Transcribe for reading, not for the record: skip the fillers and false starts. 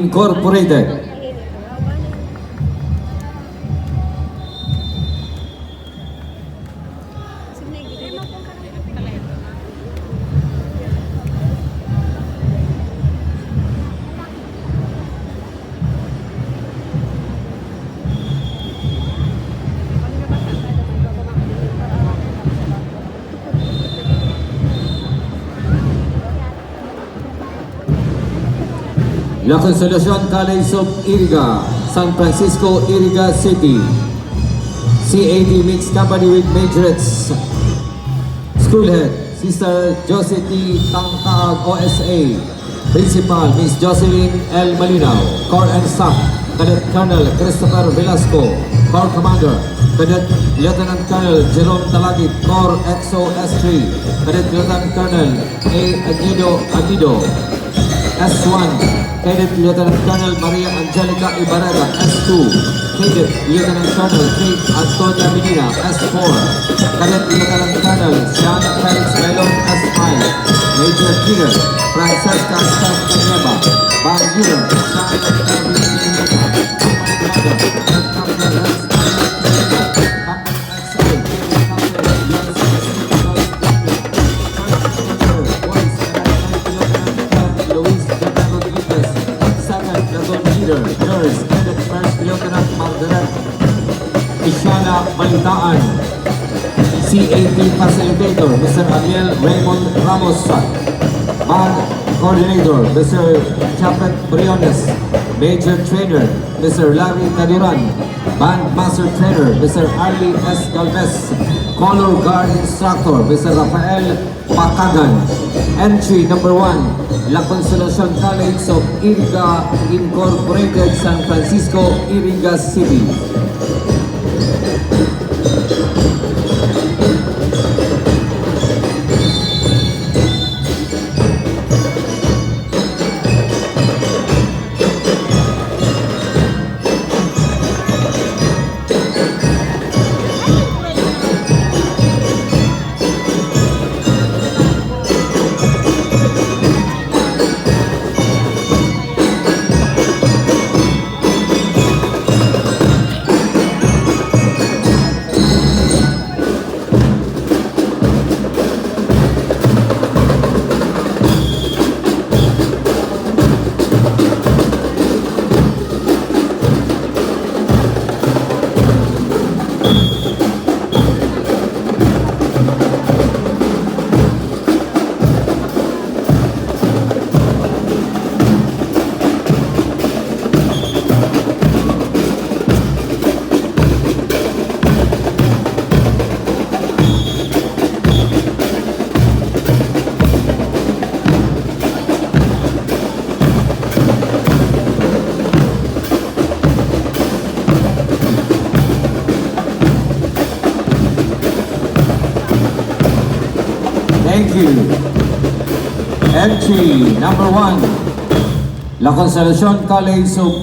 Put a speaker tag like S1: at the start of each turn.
S1: Incorporated. La Consolacion College of Iriga, San Francisco, Iriga City. CAT Mixed Company with Majorettes. Schoolhead, Sister Josie T. Tangkaag, OSA. Principal, Miss Jocelyn L. Malinaw. Corps and Staff, Cadet Colonel Christopher Velasco. Corps Commander, Cadet Lieutenant Colonel Jerome Talagit, Corps XO S3. Cadet Lieutenant Colonel A. Aguido. S1, Cadet Lieutenant Colonel Maria Angelica Ibarrera, S2, Cadet Lieutenant Colonel Kate Antonia Medina, S4, Cadet Lieutenant Colonel Sean Felix Melon, S5, Major Peter Francesca Stan Canyeba, Banguler, Nurse, Cadet First Lieutenant Margaret Ishana Balitaan. CAT Facilitator, Mr. Ariel Raymond Ramos. Band Coordinator, Mr. Chapet Briones. Major Trainer, Mr. Larry Cadiran. Band Master Trainer, Mr. Arlie S. Galvez. Color Guard Instructor, Mr. Rafael Pakagan. Entry number 1, La Consolacion College of Iriga Incorporated, San Francisco, Iriga City. Thank you. Entry number 1, La Consolacion College of